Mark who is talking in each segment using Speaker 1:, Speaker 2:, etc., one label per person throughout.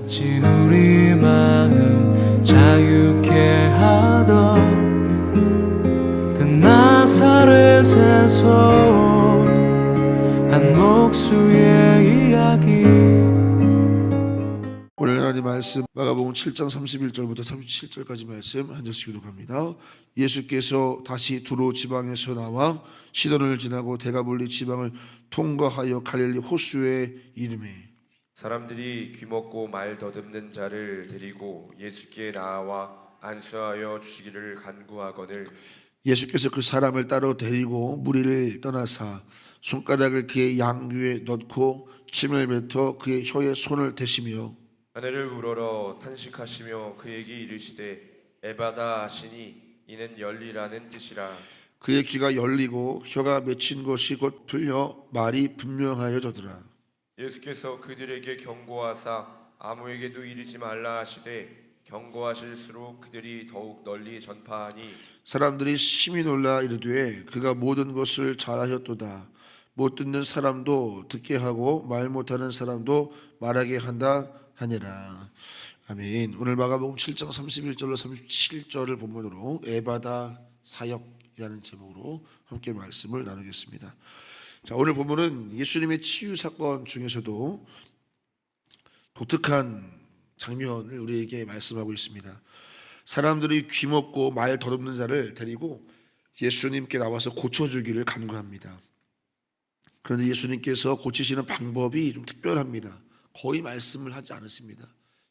Speaker 1: 지 우리 마음 자유케 하던 그 나사렛에서 한 목수의 이야기.
Speaker 2: 오늘 하나님 말씀 마가복음 7장 31절부터 37절까지 말씀 한 절씩 교독합니다. 예수께서 다시 두로 지방에서 나와 시돈을 지나고 데가볼리 지방을 통과하여 갈릴리 호수에 이르매
Speaker 3: 사람들이 귀먹고 말 더듬는 자를 데리고 예수께 나와 안수하여 주시기를 간구하거늘
Speaker 2: 예수께서 그 사람을 따로 데리고 무리를 떠나사 손가락을 그의 양귀에 넣고 침을 뱉어 그의 혀에 손을 대시며
Speaker 3: 하늘을 우러러 탄식하시며 그에게 이르시되 에바다 하시니 이는 열리라는 뜻이라.
Speaker 2: 그의 귀가 열리고 혀가 맺힌 것이 곧 풀려 말이 분명하여져더라.
Speaker 3: 예수께서 그들에게 경고하사 아무에게도 이르지 말라 하시되 경고하실수록 그들이 더욱 널리 전파하니
Speaker 2: 사람들이 심히 놀라 이르되 그가 모든 것을 잘하셨도다. 못 듣는 사람도 듣게 하고 말 못하는 사람도 말하게 한다 하니라. 아멘. 오늘 마가복음 7장 31절로 37절을 본문으로 에바다 사역이라는 제목으로 함께 말씀을 나누겠습니다. 자, 오늘 본문은 예수님의 치유 사건 중에서도 독특한 장면을 우리에게 말씀하고 있습니다. 사람들이 귀먹고 말 더듬는 자를 데리고 예수님께 나와서 고쳐주기를 간구합니다. 그런데 예수님께서 고치시는 방법이 좀 특별합니다. 거의 말씀을 하지 않으십니다.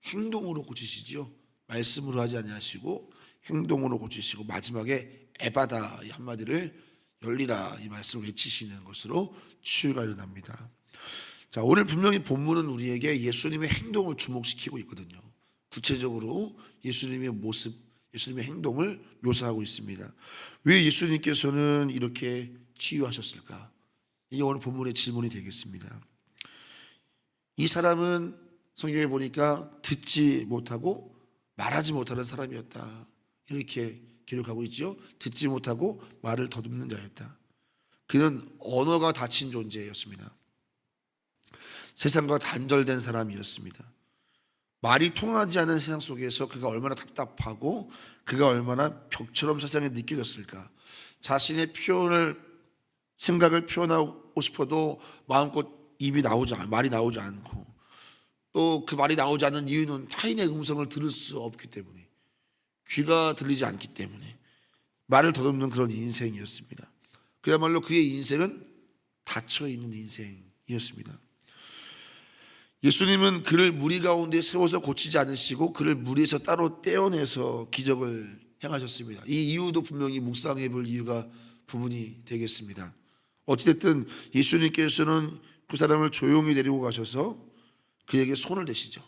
Speaker 2: 행동으로 고치시죠. 말씀으로 하지 아니하시고 행동으로 고치시고 마지막에 에바다 이 한마디를 열리라 이 말씀을 외치시는 것으로 치유가 일어납니다. 자, 오늘 분명히 본문은 우리에게 예수님의 행동을 주목시키고 있거든요. 구체적으로 예수님의 모습, 예수님의 행동을 묘사하고 있습니다. 왜 예수님께서는 이렇게 치유하셨을까? 이게 오늘 본문의 질문이 되겠습니다. 이 사람은 성경에 보니까 듣지 못하고 말하지 못하는 사람이었다. 이렇게 기록하고 있죠. 듣지 못하고 말을 더듬는 자였다. 그는 언어가 닫힌 존재였습니다. 세상과 단절된 사람이었습니다. 말이 통하지 않은 세상 속에서 그가 얼마나 답답하고 그가 얼마나 벽처럼 세상에 느껴졌을까. 자신의 생각을 표현하고 싶어도 마음껏 말이 나오지 않고 또 그 말이 나오지 않는 이유는 타인의 음성을 들을 수 없기 때문에 귀가 들리지 않기 때문에 말을 더듬는 그런 인생이었습니다. 그야말로 그의 인생은 닫혀있는 인생이었습니다. 예수님은 그를 무리 가운데 세워서 고치지 않으시고 그를 무리에서 따로 떼어내서 기적을 행하셨습니다. 이 이유도 분명히 묵상해 볼 이유가 부분이 되겠습니다. 어찌됐든 예수님께서는 그 사람을 조용히 데리고 가셔서 그에게 손을 대시죠.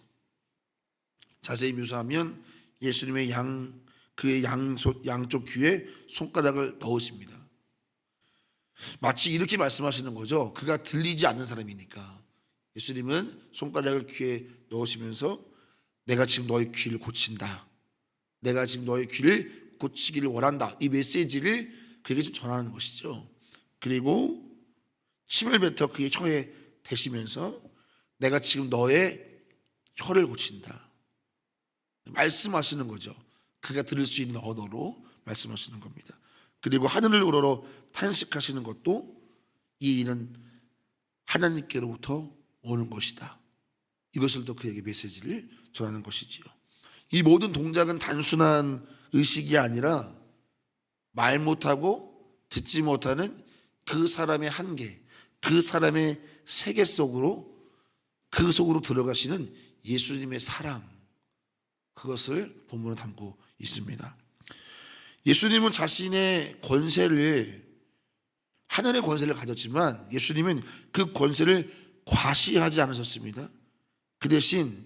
Speaker 2: 자세히 묘사하면 예수님의 그의 양쪽 귀에 손가락을 넣으십니다. 마치 이렇게 말씀하시는 거죠. 그가 들리지 않는 사람이니까 예수님은 손가락을 귀에 넣으시면서 내가 지금 너의 귀를 고친다. 내가 지금 너의 귀를 고치기를 원한다. 이 메시지를 그에게 좀 전하는 것이죠. 그리고 침을 뱉어 그의 혀에 대시면서 내가 지금 너의 혀를 고친다. 말씀하시는 거죠. 그가 들을 수 있는 언어로 말씀하시는 겁니다. 그리고 하늘을 우러러 탄식하시는 것도 이 일은 하나님께로부터 오는 것이다. 이것을 또 그에게 메시지를 전하는 것이지요. 이 모든 동작은 단순한 의식이 아니라 말 못하고 듣지 못하는 그 사람의 한계, 그 사람의 세계 속으로 그 속으로 들어가시는 예수님의 사랑, 그것을 본문에 담고 있습니다. 예수님은 자신의 권세를 하늘의 권세를 가졌지만 예수님은 그 권세를 과시하지 않으셨습니다. 그 대신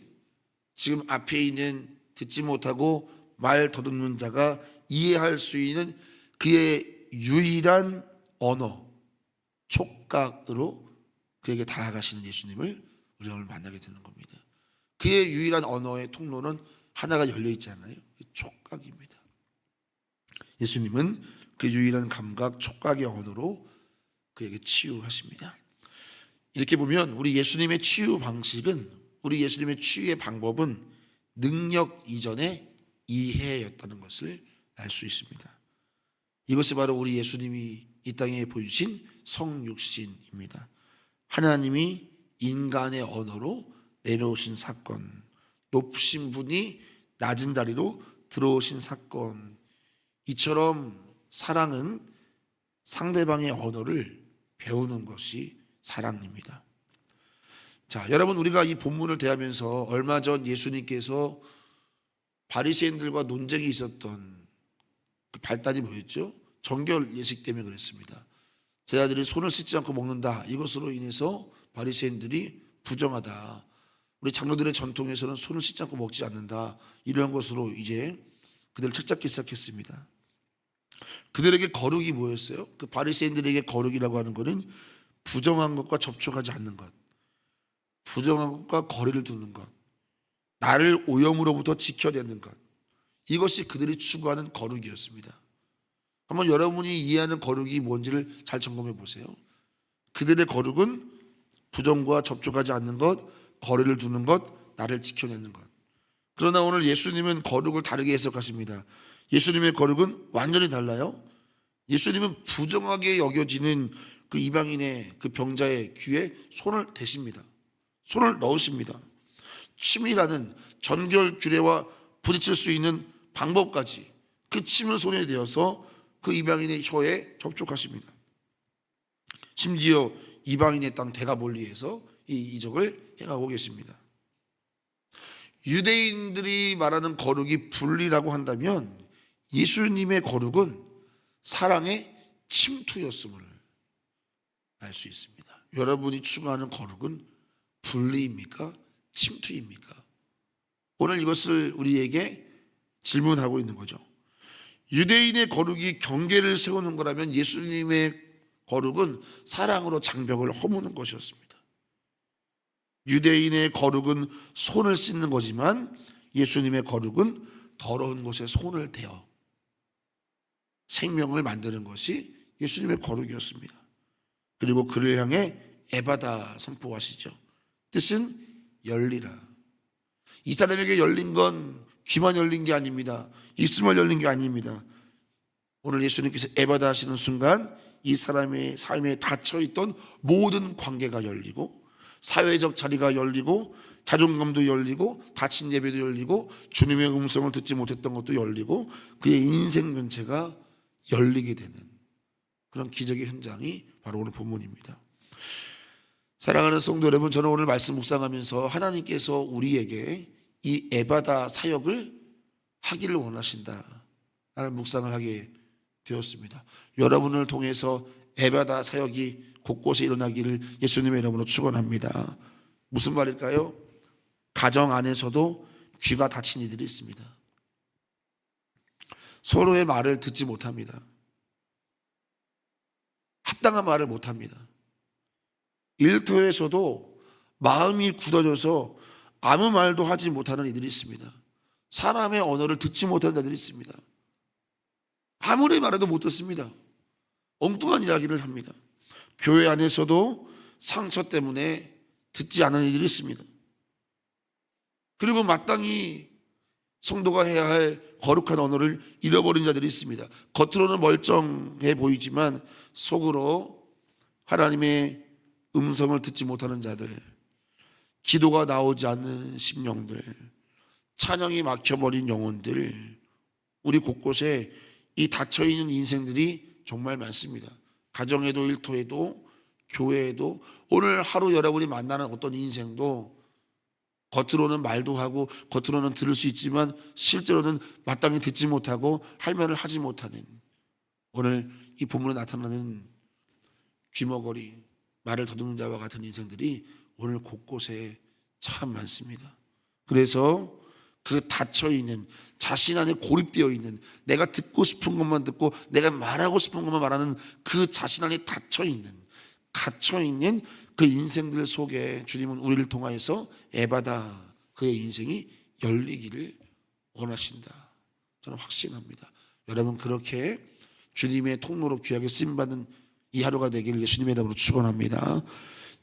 Speaker 2: 지금 앞에 있는 듣지 못하고 말 더듬는 자가 이해할 수 있는 그의 유일한 언어, 촉각으로 그에게 다가가시는 예수님을 우리가 오늘 만나게 되는 겁니다. 그의 유일한 언어의 통로는 하나가 열려 있잖아요. 촉각입니다. 예수님은 그 유일한 감각, 촉각의 언어로 그에게 치유하십니다. 이렇게 보면 우리 예수님의 치유 방식은 우리 예수님의 치유의 방법은 능력 이전의 이해였다는 것을 알 수 있습니다. 이것이 바로 우리 예수님이 이 땅에 보이신 성육신입니다. 하나님이 인간의 언어로 내려오신 사건, 높으신 분이 낮은 자리로 들어오신 사건. 이처럼 사랑은 상대방의 언어를 배우는 것이 사랑입니다. 자, 여러분, 우리가 이 본문을 대하면서 얼마 전 예수님께서 바리새인들과 논쟁이 있었던 그 발단이 뭐였죠? 정결 예식 때문에 그랬습니다. 제자들이 손을 씻지 않고 먹는다. 이것으로 인해서 바리새인들이 부정하다. 우리 장로들의 전통에서는 손을 씻지 않고 먹지 않는다. 이런 것으로 이제 그들을 책잡기 시작했습니다. 그들에게 거룩이 뭐였어요? 그 바리새인들에게 거룩이라고 하는 것은 부정한 것과 접촉하지 않는 것, 부정한 것과 거리를 두는 것, 나를 오염으로부터 지켜내는 것, 이것이 그들이 추구하는 거룩이었습니다. 한번 여러분이 이해하는 거룩이 뭔지를 잘 점검해 보세요. 그들의 거룩은 부정과 접촉하지 않는 것, 거리를 두는 것, 나를 지켜내는 것. 그러나 오늘 예수님은 거룩을 다르게 해석하십니다. 예수님의 거룩은 완전히 달라요. 예수님은 부정하게 여겨지는 그 이방인의 그 병자의 귀에 손을 대십니다. 손을 넣으십니다. 침이라는 전결 규례와 부딪힐 수 있는 방법까지 그 침을 손에 대어서 그 이방인의 혀에 접촉하십니다. 심지어 이방인의 땅 데가볼리에서 이 이적을 행하고 계십니다. 유대인들이 말하는 거룩이 분리라고 한다면 예수님의 거룩은 사랑의 침투였음을 알 수 있습니다. 여러분이 추구하는 거룩은 분리입니까? 침투입니까? 오늘 이것을 우리에게 질문하고 있는 거죠. 유대인의 거룩이 경계를 세우는 거라면 예수님의 거룩은 사랑으로 장벽을 허무는 것이었습니다. 유대인의 거룩은 손을 씻는 거지만 예수님의 거룩은 더러운 곳에 손을 대어 생명을 만드는 것이 예수님의 거룩이었습니다. 그리고 그를 향해 에바다 선포하시죠. 뜻은 열리라. 이 사람에게 열린 건 귀만 열린 게 아닙니다. 입술만 열린 게 아닙니다. 오늘 예수님께서 에바다 하시는 순간 이 사람의 삶에 닫혀있던 모든 관계가 열리고 사회적 자리가 열리고 자존감도 열리고 닫힌 예배도 열리고 주님의 음성을 듣지 못했던 것도 열리고 그의 인생 전체가 열리게 되는 그런 기적의 현장이 바로 오늘 본문입니다. 사랑하는 성도 여러분, 저는 오늘 말씀 묵상하면서 하나님께서 우리에게 이 에바다 사역을 하기를 원하신다 라는 묵상을 하게 되었습니다. 여러분을 통해서 에바다 사역이 곳곳에 일어나기를 예수님의 이름으로 축원합니다. 무슨 말일까요? 가정 안에서도 귀가 닫힌 이들이 있습니다. 서로의 말을 듣지 못합니다. 합당한 말을 못합니다. 일터에서도 마음이 굳어져서 아무 말도 하지 못하는 이들이 있습니다. 사람의 언어를 듣지 못하는 자들이 있습니다. 아무리 말해도 못 듣습니다. 엉뚱한 이야기를 합니다. 교회 안에서도 상처 때문에 듣지 않은 이들이 있습니다. 그리고 마땅히 성도가 해야 할 거룩한 언어를 잃어버린 자들이 있습니다. 겉으로는 멀쩡해 보이지만 속으로 하나님의 음성을 듣지 못하는 자들, 기도가 나오지 않는 심령들, 찬양이 막혀버린 영혼들, 우리 곳곳에 이 닫혀있는 인생들이 정말 많습니다. 가정에도 일터에도 교회에도 오늘 하루 여러분이 만나는 어떤 인생도 겉으로는 말도 하고 겉으로는 들을 수 있지만 실제로는 마땅히 듣지 못하고 할 말을 하지 못하는, 오늘 이 본문에 나타나는 귀머거리, 말을 더듬는 자와 같은 인생들이 오늘 곳곳에 참 많습니다. 그래서 그 닫혀있는, 자신 안에 고립되어 있는, 내가 듣고 싶은 것만 듣고 내가 말하고 싶은 것만 말하는 그 자신 안에 갇혀있는 그 인생들 속에 주님은 우리를 통하여서 에바다, 그의 인생이 열리기를 원하신다. 저는 확신합니다. 여러분, 그렇게 주님의 통로로 귀하게 쓰임받는 이 하루가 되기를 예수님의 이름으로 축원합니다.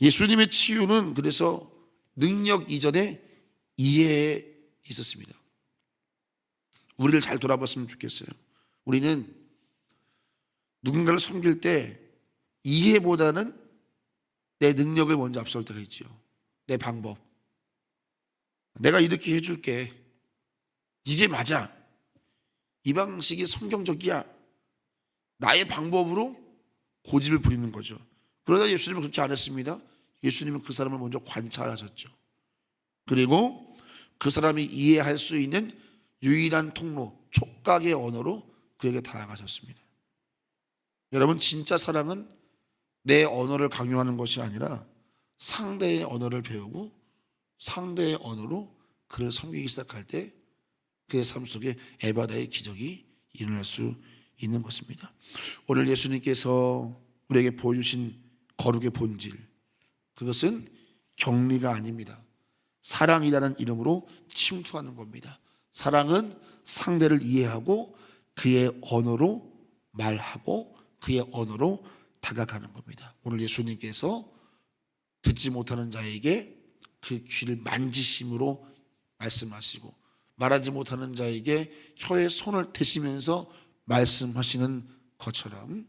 Speaker 2: 예수님의 치유는 그래서 능력 이전에 이해에 있었습니다. 우리를 잘 돌아봤으면 좋겠어요. 우리는 누군가를 섬길 때 이해보다는 내 능력을 먼저 앞설 때가 있죠. 내 방법. 내가 이렇게 해줄게. 이게 맞아. 이 방식이 성경적이야. 나의 방법으로 고집을 부리는 거죠. 그러다 예수님은 그렇게 안 했습니다. 예수님은 그 사람을 먼저 관찰하셨죠. 그리고 그 사람이 이해할 수 있는 유일한 통로, 촉각의 언어로 그에게 다가가셨습니다. 여러분, 진짜 사랑은 내 언어를 강요하는 것이 아니라 상대의 언어를 배우고 상대의 언어로 그를 섬기기 시작할 때 그의 삶 속에 에바다의 기적이 일어날 수 있는 것입니다. 오늘 예수님께서 우리에게 보여주신 거룩의 본질, 그것은 격리가 아닙니다. 사랑이라는 이름으로 침투하는 겁니다. 사랑은 상대를 이해하고 그의 언어로 말하고 그의 언어로 다가가는 겁니다. 오늘 예수님께서 듣지 못하는 자에게 그 귀를 만지심으로 말씀하시고 말하지 못하는 자에게 혀에 손을 대시면서 말씀하시는 것처럼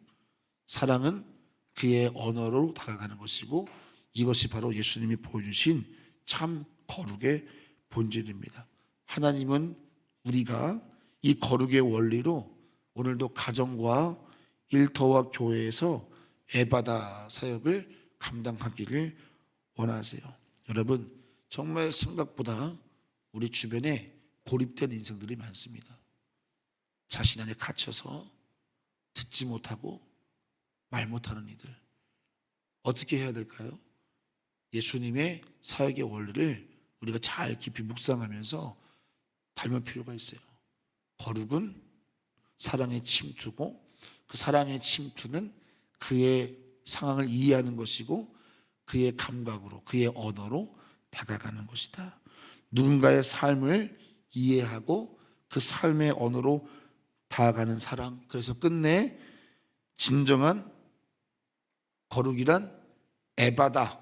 Speaker 2: 사랑은 그의 언어로 다가가는 것이고 이것이 바로 예수님이 보여주신 참 거룩의 본질입니다. 하나님은 우리가 이 거룩의 원리로 오늘도 가정과 일터와 교회에서 에바다 사역을 감당하기를 원하세요. 여러분, 정말 생각보다 우리 주변에 고립된 인생들이 많습니다. 자신 안에 갇혀서 듣지 못하고 말 못하는 이들. 어떻게 해야 될까요? 예수님의 사역의 원리를 우리가 잘 깊이 묵상하면서 닮을 필요가 있어요. 거룩은 사랑의 침투고 그 사랑의 침투는 그의 상황을 이해하는 것이고 그의 감각으로 그의 언어로 다가가는 것이다. 누군가의 삶을 이해하고 그 삶의 언어로 다가가는 사랑. 그래서 끝내 진정한 거룩이란 에바다,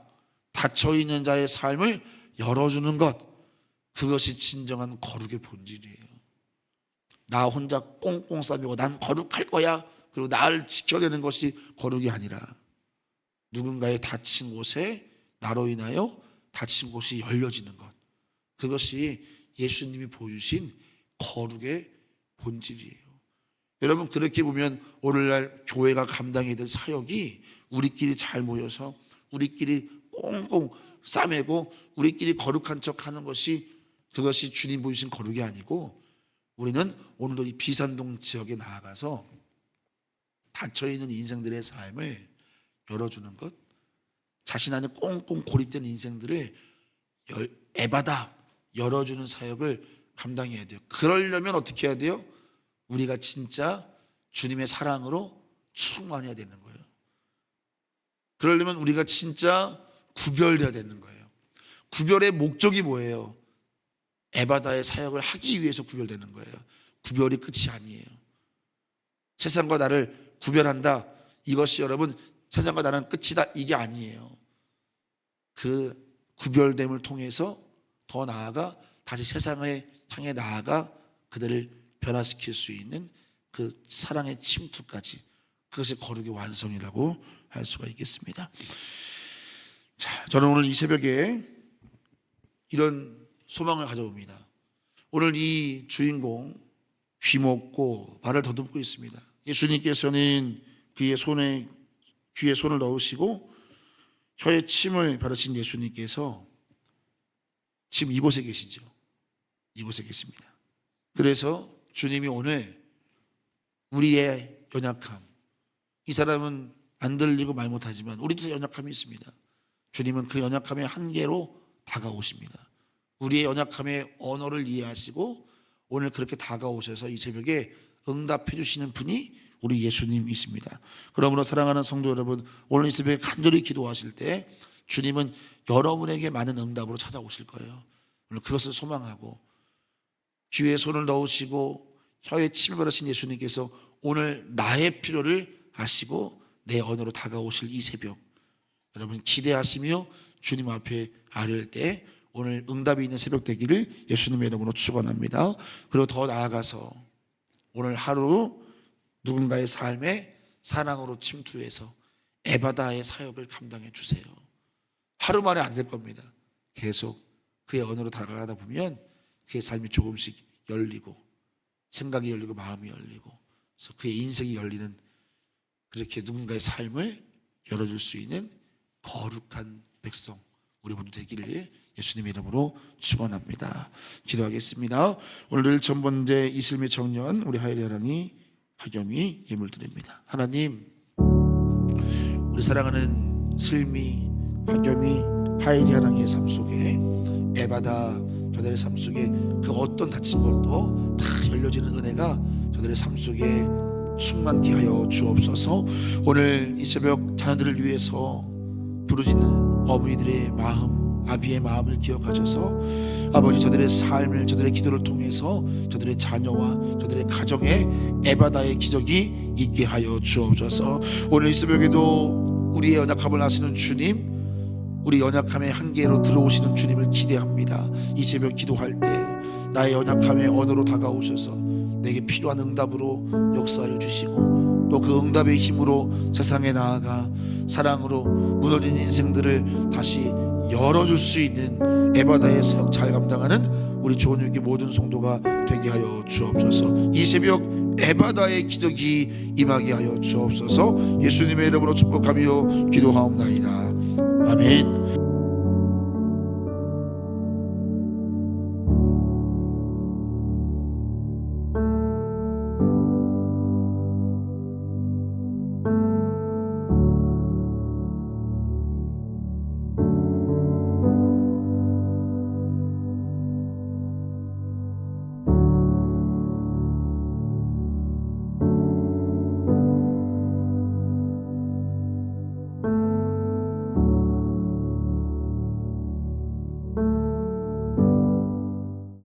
Speaker 2: 닫혀있는 자의 삶을 열어주는 것, 그것이 진정한 거룩의 본질이에요. 나 혼자 꽁꽁 싸매고 난 거룩할 거야, 그리고 나를 지켜내는 것이 거룩이 아니라 누군가의 닫힌 곳에 나로 인하여 닫힌 곳이 열려지는 것, 그것이 예수님이 보여주신 거룩의 본질이에요. 여러분, 그렇게 보면 오늘날 교회가 감당해야 될 사역이 우리끼리 잘 모여서 우리끼리 꽁꽁 싸매고 우리끼리 거룩한 척하는 것이, 그것이 주님 보여주신 거룩이 아니고, 우리는 오늘도 이 비산동 지역에 나아가서 닫혀있는 인생들의 삶을 열어주는 것, 자신 안에 꽁꽁 고립된 인생들을 에바다 열어주는 사역을 감당해야 돼요. 그러려면 어떻게 해야 돼요? 우리가 진짜 주님의 사랑으로 충만해야 되는 거예요. 그러려면 우리가 진짜 구별돼야 되는 거예요. 구별의 목적이 뭐예요? 에바다의 사역을 하기 위해서 구별되는 거예요. 구별이 끝이 아니에요. 세상과 나를 구별한다, 이것이 여러분 세상과 나는 끝이다, 이게 아니에요. 그 구별됨을 통해서 더 나아가 다시 세상을 향해 나아가 그들을 변화시킬 수 있는 그 사랑의 침투까지, 그것이 거룩의 완성이라고 할 수가 있겠습니다. 자, 저는 오늘 이 새벽에 이런 소망을 가져봅니다. 오늘 이 주인공 귀먹고 발을 더듬고 있습니다. 예수님께서는 그의 손에 귀에 손을 넣으시고 혀에 침을 바르신 예수님께서 지금 이곳에 계시죠. 이곳에 계십니다. 그래서 주님이 오늘 우리의 연약함, 이 사람은 안 들리고 말 못하지만 우리도 연약함이 있습니다. 주님은 그 연약함의 한계로 다가오십니다. 우리의 연약함의 언어를 이해하시고 오늘 그렇게 다가오셔서 이 새벽에 응답해 주시는 분이 우리 예수님이십니다. 그러므로 사랑하는 성도 여러분, 오늘 이 새벽에 간절히 기도하실 때 주님은 여러분에게 많은 응답으로 찾아오실 거예요. 오늘 그것을 소망하고 귀에 손을 넣으시고 혀에 침을 바르신 예수님께서 오늘 나의 필요를 아시고 내 언어로 다가오실 이 새벽, 여러분 기대하시며 주님 앞에 아뢰을 때 오늘 응답이 있는 새벽 되기를 예수님의 이름으로 축원합니다. 그리고 더 나아가서 오늘 하루 누군가의 삶에 사랑으로 침투해서 에바다의 사역을 감당해 주세요. 하루 만에 안 될 겁니다. 계속 그의 언어로 다가가다 보면 그의 삶이 조금씩 열리고 생각이 열리고 마음이 열리고 그래서 그의 인생이 열리는, 그렇게 누군가의 삶을 열어줄 수 있는 거룩한 백성 우리 모두 되기를 예수님의 이름으로 축원합니다. 기도하겠습니다. 오늘 첫 번째 이슬미 청년 우리 하율이 하랑이 하겸이 예물 드립니다. 하나님, 우리 사랑하는 슬미, 하겸이, 하율이 하랑의 삶 속에 에바다 저들의 삶 속에 그 어떤 다친 것도 다 열려지는 은혜가 저들의 삶 속에 충만케 하여 주옵소서. 오늘 이 새벽 자녀들을 위해서 부르짖는 어머니들의 마음, 아비의 마음을 기억하셔서 아버지 저들의 삶을, 저들의 기도를 통해서 저들의 자녀와 저들의 가정에 에바다의 기적이 있게 하여 주옵소서. 오늘 이 새벽에도 우리의 연약함을 아시는 주님, 우리 연약함의 한계로 들어오시는 주님을 기대합니다. 이 새벽 기도할 때 나의 연약함의 언어로 다가오셔서 내게 필요한 응답으로 역사하여 주시고 또 그 응답의 힘으로 세상에 나아가 사랑으로 무너진 인생들을 다시 열어줄 수 있는 에바다의 사역 잘 감당하는 우리 조은육의 모든 성도가 되게 하여 주옵소서. 이 새벽 에바다의 기적이 임하게 하여 주옵소서. 예수님의 이름으로 축복하며 기도하옵나이다. 아멘.